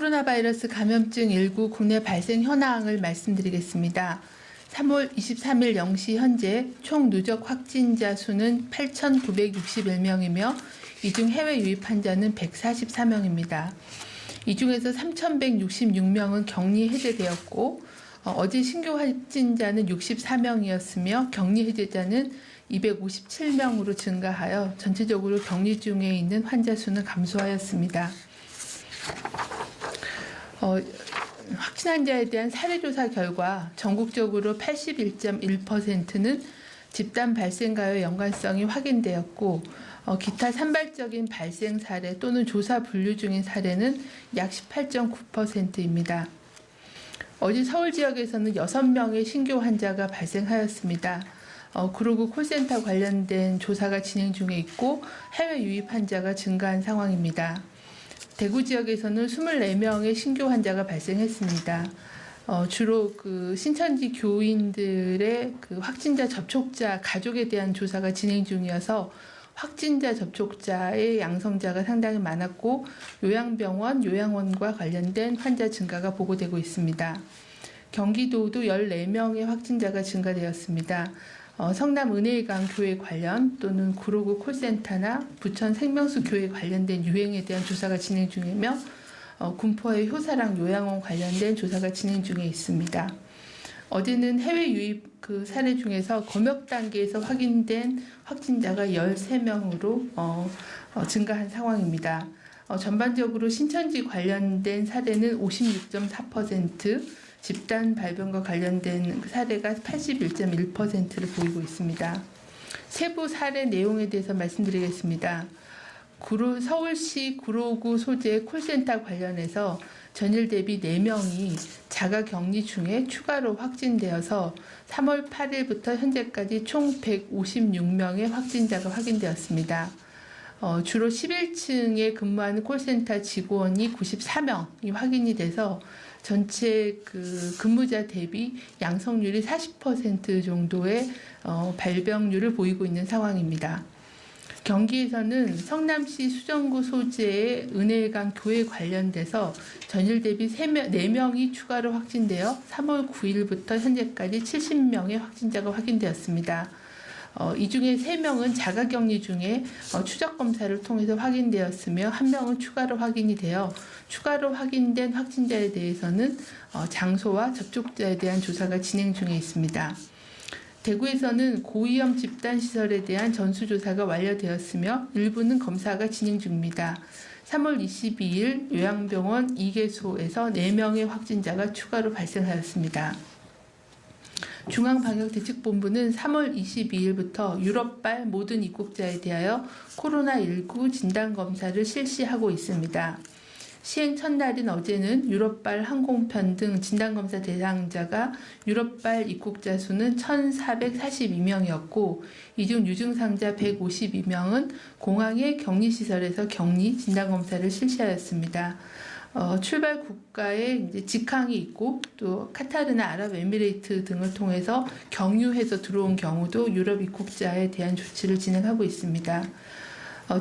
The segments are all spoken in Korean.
코로나 바이러스 감염증 19 국내 발생 현황을 말씀드리겠습니다. 3월 23일 0시 현재 총 누적 확진자 수는 8,961명이며 이 중 해외 유입 환자는 144명입니다. 이 중에서 3,166명은 격리 해제되었고 어제 신규 확진자는 64명이었으며 격리 해제자는 257명으로 증가하여 전체적으로 격리 중에 있는 환자 수는 감소하였습니다. 확진 환자에 대한 사례조사 결과 전국적으로 81.1%는 집단 발생과의 연관성이 확인되었고 기타 산발적인 발생 사례 또는 조사 분류 중인 사례는 약 18.9%입니다. 어제 서울 지역에서는 6명의 신규 환자가 발생하였습니다. 그리고 콜센터 관련된 조사가 진행 중에 있고 해외 유입 환자가 증가한 상황입니다. 대구 지역에서는 24명의 신규 환자가 발생했습니다. 주로 신천지 교인들의 확진자 접촉자 가족에 대한 조사가 진행 중이어서 확진자 접촉자의 양성자가 상당히 많았고 요양병원, 요양원과 관련된 환자 증가가 보고되고 있습니다. 경기도도 14명의 확진자가 증가되었습니다. 성남 은혜의강 교회 관련 또는 구로구 콜센터나 부천 생명수 교회 관련된 유행에 대한 조사가 진행 중이며 군포의 효사랑 요양원 관련된 조사가 진행 중에 있습니다. 어제는 해외 유입 사례 중에서 검역 단계에서 확인된 확진자가 13명으로 증가한 상황입니다. 전반적으로 신천지 관련된 사례는 56.4%, 집단 발병과 관련된 사례가 81.1%를 보이고 있습니다. 세부 사례 내용에 대해서 말씀드리겠습니다. 서울시 구로구 소재 콜센터 관련해서 전일 대비 4명이 자가격리 중에 추가로 확진되어서 3월 8일부터 현재까지 총 156명의 확진자가 확인되었습니다. 주로 11층에 근무하는 콜센터 직원이 94명이 확인이 돼서 전체 근무자 대비 양성률이 40% 정도의 발병률을 보이고 있는 상황입니다. 경기에서는 성남시 수정구 소재의 은혜의강 교회 관련돼서 전일 대비 4명이 추가로 확진되어 3월 9일부터 현재까지 70명의 확진자가 확인되었습니다. 이 중에 3명은 자가격리 중에 추적검사를 통해서 확인되었으며 1명은 추가로 확인이 되어 추가로 확인된 확진자에 대해서는 장소와 접촉자에 대한 조사가 진행 중에 있습니다. 대구에서는 고위험 집단시설에 대한 전수조사가 완료되었으며 일부는 검사가 진행 중입니다. 3월 22일 요양병원 2개소에서 4명의 확진자가 추가로 발생하였습니다. 중앙방역대책본부는 3월 22일부터 유럽발 모든 입국자에 대하여 코로나19 진단검사를 실시하고 있습니다. 시행 첫날인 어제는 유럽발 항공편 등 진단검사 대상자가 유럽발 입국자 수는 1,442명이었고 이 중 유증상자 152명은 공항의 격리시설에서 격리 진단검사를 실시하였습니다. 출발 국가에 직항이 있고 또 카타르나 아랍에미레이트 등을 통해서 경유해서 들어온 경우도 유럽 입국자에 대한 조치를 진행하고 있습니다.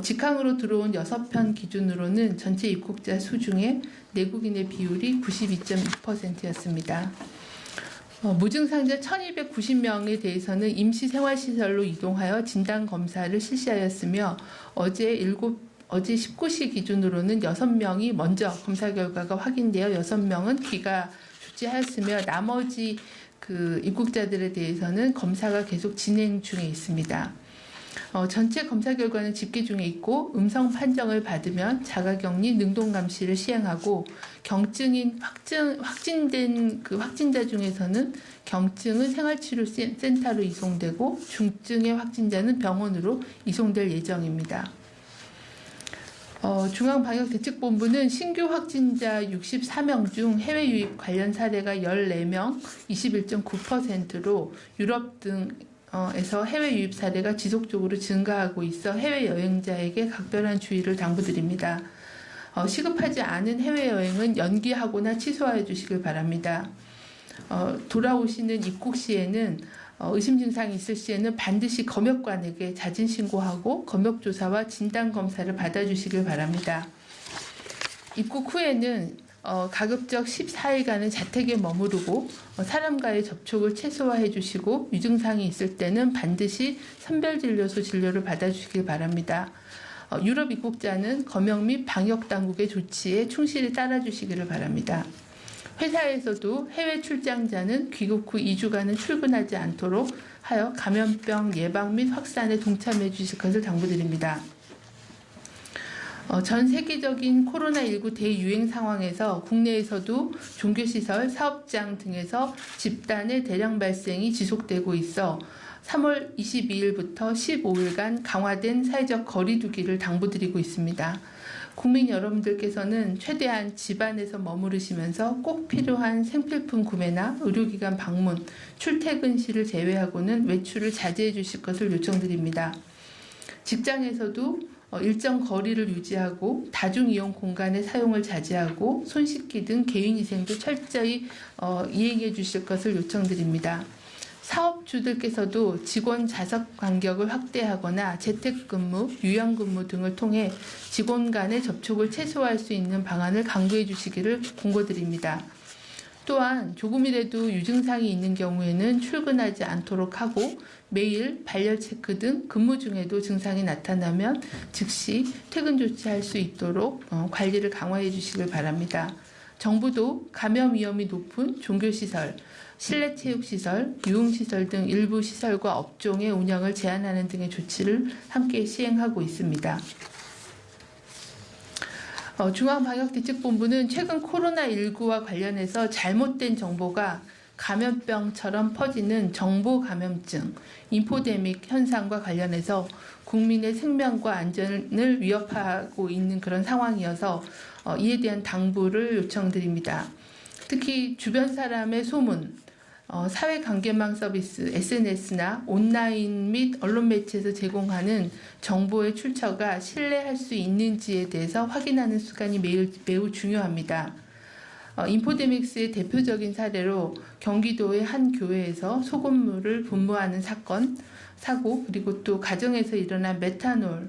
직항으로 들어온 6편 기준으로는 전체 입국자 수 중에 내국인의 비율이 92.2%였습니다. 무증상자 1,290명에 대해서는 임시생활시설로 이동하여 진단검사를 실시하였으며 어제 19시 기준으로는 6명이 먼저 검사 결과가 확인되어 6명은 귀가 조치하였으며 나머지 입국자들에 대해서는 검사가 계속 진행 중에 있습니다. 전체 검사 결과는 집계 중에 있고 음성 판정을 받으면 자가격리 능동감시를 시행하고 경증인 확진된 확진자 중에서는 경증은 생활치료센터로 이송되고 중증의 확진자는 병원으로 이송될 예정입니다. 중앙방역대책본부는 신규 확진자 64명 중 해외 유입 관련 사례가 14명, 21.9%로 유럽 등에서 해외 유입 사례가 지속적으로 증가하고 있어 해외여행자에게 각별한 주의를 당부드립니다. 시급하지 않은 해외여행은 연기하거나 취소해 주시길 바랍니다. 돌아오시는 입국 시에는 의심 증상이 있을 시에는 반드시 검역관에게 자진 신고하고 검역조사와 진단검사를 받아주시길 바랍니다. 입국 후에는 가급적 14일간은 자택에 머무르고 사람과의 접촉을 최소화해 주시고 유증상이 있을 때는 반드시 선별진료소 진료를 받아주시길 바랍니다. 유럽 입국자는 검역 및 방역 당국의 조치에 충실히 따라주시기를 바랍니다. 회사에서도 해외 출장자는 귀국 후 2주간은 출근하지 않도록 하여 감염병 예방 및 확산에 동참해 주실 것을 당부드립니다. 전 세계적인 코로나19 대유행 상황에서 국내에서도 종교시설, 사업장 등에서 집단의 대량 발생이 지속되고 있어 3월 22일부터 15일간 강화된 사회적 거리 두기를 당부드리고 있습니다. 국민 여러분들께서는 최대한 집안에서 머무르시면서 꼭 필요한 생필품 구매나 의료기관 방문, 출퇴근 시를 제외하고는 외출을 자제해 주실 것을 요청드립니다. 직장에서도 일정 거리를 유지하고 다중이용 공간의 사용을 자제하고 손 씻기 등 개인위생도 철저히 이행해 주실 것을 요청드립니다. 사업주들께서도 직원 좌석 간격을 확대하거나 재택근무, 유연근무 등을 통해 직원 간의 접촉을 최소화할 수 있는 방안을 강구해 주시기를 공고드립니다. 또한 조금이라도 유증상이 있는 경우에는 출근하지 않도록 하고 매일 발열 체크 등 근무 중에도 증상이 나타나면 즉시 퇴근 조치할 수 있도록 관리를 강화해 주시길 바랍니다. 정부도 감염 위험이 높은 종교시설, 실내 체육시설, 유흥시설 등 일부 시설과 업종의 운영을 제한하는 등의 조치를 함께 시행하고 있습니다. 중앙방역대책본부는 최근 코로나19와 관련해서 잘못된 정보가 감염병처럼 퍼지는 정보감염증, 인포데믹 현상과 관련해서 국민의 생명과 안전을 위협하고 있는 그런 상황이어서 이에 대한 당부를 요청드립니다. 특히 주변 사람의 소문, 사회관계망 서비스, SNS나 온라인 및 언론 매체에서 제공하는 정보의 출처가 신뢰할 수 있는지에 대해서 확인하는 습관이 매우 중요합니다. 인포데믹스의 대표적인 사례로 경기도의 한 교회에서 소금물을 분무하는 사고, 그리고 또 가정에서 일어난 메탄올,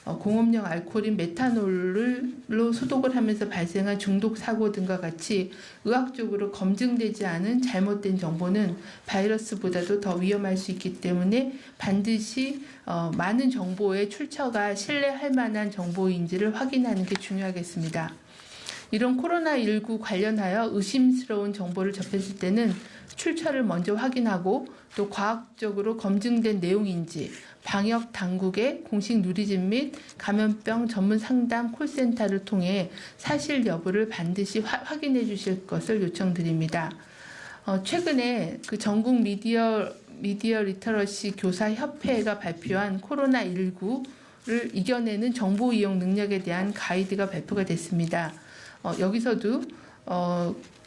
공업용 알코올인 메탄올로 소독을 하면서 발생한 중독 사고 등과 같이 의학적으로 검증되지 않은 잘못된 정보는 바이러스보다도 더 위험할 수 있기 때문에 반드시 많은 정보의 출처가 신뢰할 만한 정보인지를 확인하는 게 중요하겠습니다. 이런 코로나19 관련하여 의심스러운 정보를 접했을 때는 출처를 먼저 확인하고 또 과학적으로 검증된 내용인지 방역 당국의 공식 누리집 및 감염병 전문 상담 콜센터를 통해 사실 여부를 반드시 확인해 주실 것을 요청드립니다. 최근에 그 전국 미디어 리터러시 교사 협회가 발표한 코로나19를 이겨내는 정보 이용 능력에 대한 가이드가 발표가 됐습니다. 여기서도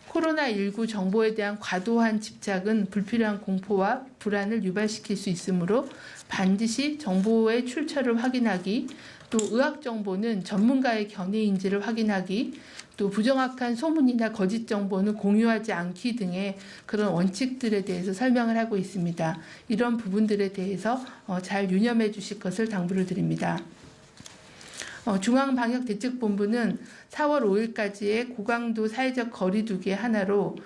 코로나19 정보에 대한 과도한 집착은 불필요한 공포와 불안을 유발시킬 수 있으므로 반드시 정보의 출처를 확인하기, 또 의학 정보는 전문가의 견해인지를 확인하기, 또 부정확한 소문이나 거짓 정보는 공유하지 않기 등의 그런 원칙들에 대해서 설명을 하고 있습니다. 이런 부분들에 대해서 잘 유념해 주실 것을 당부를 드립니다. 중앙방역대책본부는 4월 5일까지의 고강도 사회적 거리두기 하나로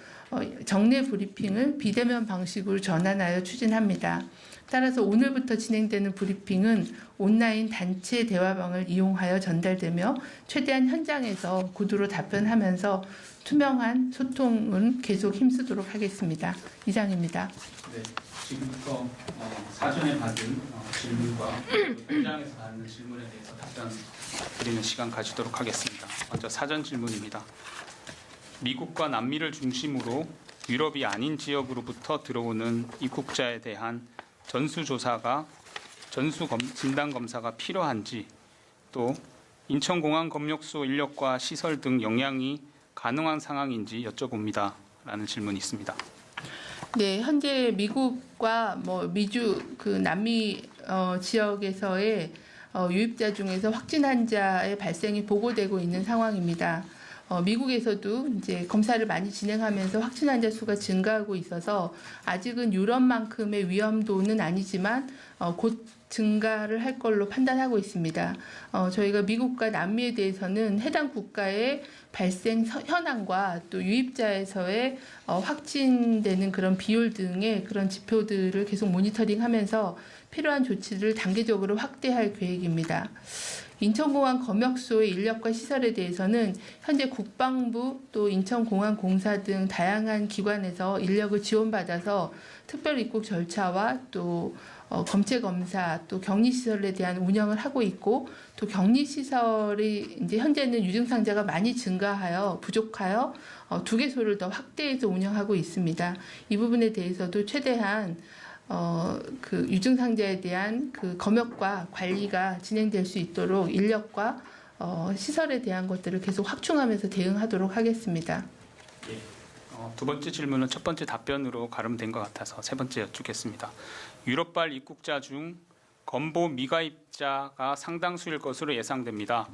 정례 브리핑을 비대면 방식으로 전환하여 추진합니다. 따라서 오늘부터 진행되는 브리핑은 온라인 단체 대화방을 이용하여 전달되며 최대한 현장에서 구두로 답변하면서 투명한 소통은 계속 힘쓰도록 하겠습니다. 이상입니다. 네, 지금부터 사전에 받은 질문과 현장에서 받는 질문에 대해서 답변 드리는 시간 가지도록 하겠습니다. 먼저 사전 질문입니다. 미국과 남미를 중심으로 유럽이 아닌 지역으로부터 들어오는 입국자에 대한 전수조사가 진단검사가 필요한지, 또 인천공항 검역소 인력과 시설 등 영향이 가능한 상황인지 여쭤봅니다. 라는 질문이 있습니다. 네, 현재 미국과 미주 남미 지역에서의 유입자 중에서 확진 환자의 발생이 보고되고 있는 상황입니다. 미국에서도 이제 검사를 많이 진행하면서 확진 환자 수가 증가하고 있어서 아직은 유럽만큼의 위험도는 아니지만 곧 증가를 할 걸로 판단하고 있습니다. 저희가 미국과 남미에 대해서는 해당 국가의 발생 현황과 또 유입자에서의 확진되는 그런 비율 등의 그런 지표들을 계속 모니터링하면서 필요한 조치를 단계적으로 확대할 계획입니다. 인천공항 검역소의 인력과 시설에 대해서는 현재 국방부 또 인천공항공사 등 다양한 기관에서 인력을 지원받아서 특별 입국 절차와 또 검체 검사 또 격리 시설에 대한 운영을 하고 있고 또 격리 시설이 이제 현재는 유증상자가 많이 증가하여 부족하여 2개소를 더 확대해서 운영하고 있습니다. 이 부분에 대해서도 최대한 그 유증상자에 대한 그 검역과 관리가 진행될 수 있도록 인력과 시설에 대한 것들을 계속 확충하면서 대응하도록 하겠습니다. 예. 두 번째 질문은 첫 번째 답변으로 가름된 것 같아서 세 번째 여쭙겠습니다. 유럽발 입국자 중 건보 미가입자가 상당수일 것으로 예상됩니다.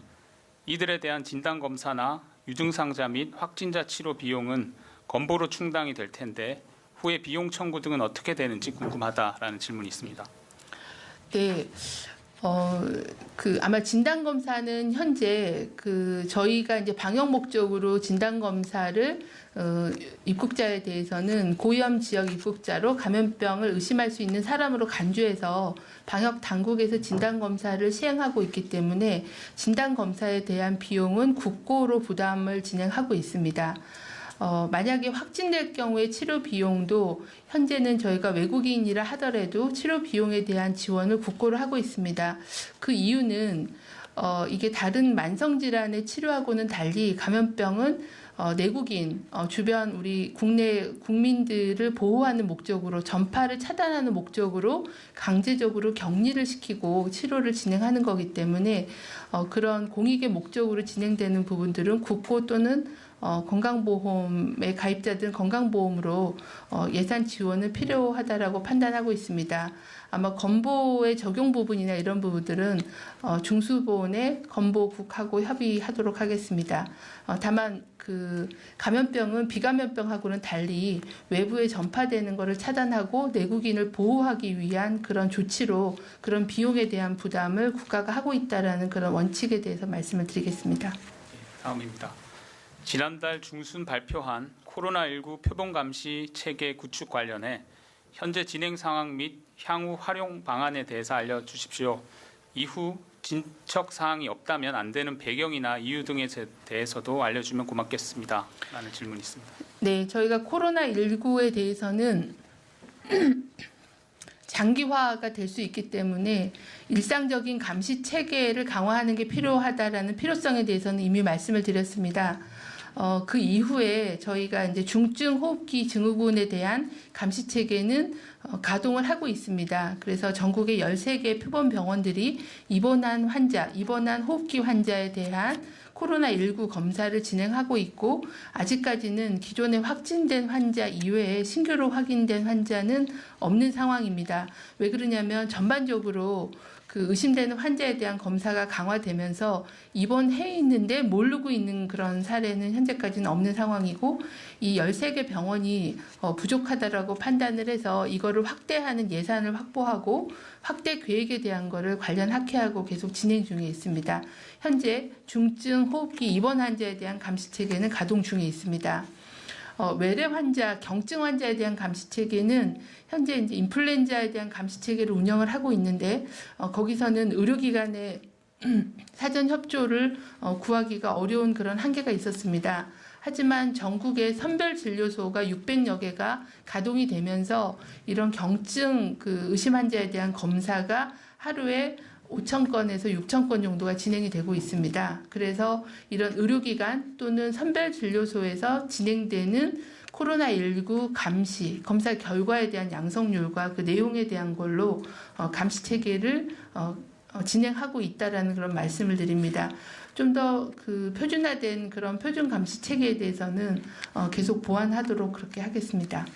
이들에 대한 진단 검사나 유증상자 및 확진자 치료 비용은 건보로 충당이 될 텐데 후에 비용 청구 등은 어떻게 되는지 궁금하다라는 질문이 있습니다. 네. 아마 진단 검사는 현재 저희가 이제 방역 목적으로 진단 검사를 입국자에 대해서는 고위험 지역 입국자로 감염병을 의심할 수 있는 사람으로 간주해서 방역 당국에서 진단 검사를 시행하고 있기 때문에 진단 검사에 대한 비용은 국고로 부담을 진행하고 있습니다. 만약에 확진될 경우에 치료 비용도 현재는 저희가 외국인이라 하더라도 치료 비용에 대한 지원을 국고로 하고 있습니다. 그 이유는 이게 다른 만성 질환의 치료하고는 달리 감염병은 내국인 주변 우리 국내 국민들을 보호하는 목적으로 전파를 차단하는 목적으로 강제적으로 격리를 시키고 치료를 진행하는 거기 때문에 그런 공익의 목적으로 진행되는 부분들은 국고 또는 건강보험에 가입자들은 건강보험으로 예산 지원은 필요하다라고 판단하고 있습니다. 아마 건보의 적용 부분이나 이런 부분들은 중수본의 건보국하고 협의하도록 하겠습니다. 다만 감염병은 비감염병하고는 달리 외부에 전파되는 것을 차단하고 내국인을 보호하기 위한 그런 조치로 그런 비용에 대한 부담을 국가가 하고 있다라는 그런 원칙에 대해서 말씀을 드리겠습니다. 다음입니다. 지난달 중순 발표한 코로나19 표본 감시 체계 구축 관련해 현재 진행 상황 및 향후 활용 방안에 대해서 알려주십시오. 이후 진척 사항이 없다면 안 되는 배경이나 이유 등에 대해서도 알려주면 고맙겠습니다. 라는 질문이 있습니다. 네, 저희가 코로나19에 대해서는 장기화가 될 수 있기 때문에 일상적인 감시 체계를 강화하는 게 필요하다라는 필요성에 대해서는 이미 말씀을 드렸습니다. 그 이후에 저희가 이제 중증 호흡기 증후군에 대한 감시 체계는 가동을 하고 있습니다. 그래서 전국의 13개 표본 병원들이 입원한 호흡기 환자에 대한 코로나19 검사를 진행하고 있고 아직까지는 기존에 확진된 환자 이외에 신규로 확인된 환자는 없는 상황입니다. 왜 그러냐면 전반적으로 의심되는 환자에 대한 검사가 강화되면서 입원해 있는데 모르고 있는 그런 사례는 현재까지는 없는 상황이고 이 13개 병원이 부족하다라고 판단을 해서 이거를 확대하는 예산을 확보하고 확대 계획에 대한 거를 관련 학회하고 계속 진행 중에 있습니다. 현재 중증 호흡기 입원 환자에 대한 감시 체계는 가동 중에 있습니다. 외래 환자, 경증 환자에 대한 감시 체계는 현재 이제 인플루엔자에 대한 감시 체계를 운영을 하고 있는데 거기서는 의료기관의 사전 협조를 구하기가 어려운 그런 한계가 있었습니다. 하지만 전국의 선별 진료소가 600여 개가 가동이 되면서 이런 경증 의심 환자에 대한 검사가 하루에 5,000건에서 6,000건 정도가 진행이 되고 있습니다. 그래서 이런 의료기관 또는 선별진료소에서 진행되는 코로나19 감시, 검사 결과에 대한 양성률과 그 내용에 대한 걸로 감시 체계를 진행하고 있다라는 그런 말씀을 드립니다. 좀 더 표준화된 그런 표준 감시 체계에 대해서는 계속 보완하도록 그렇게 하겠습니다.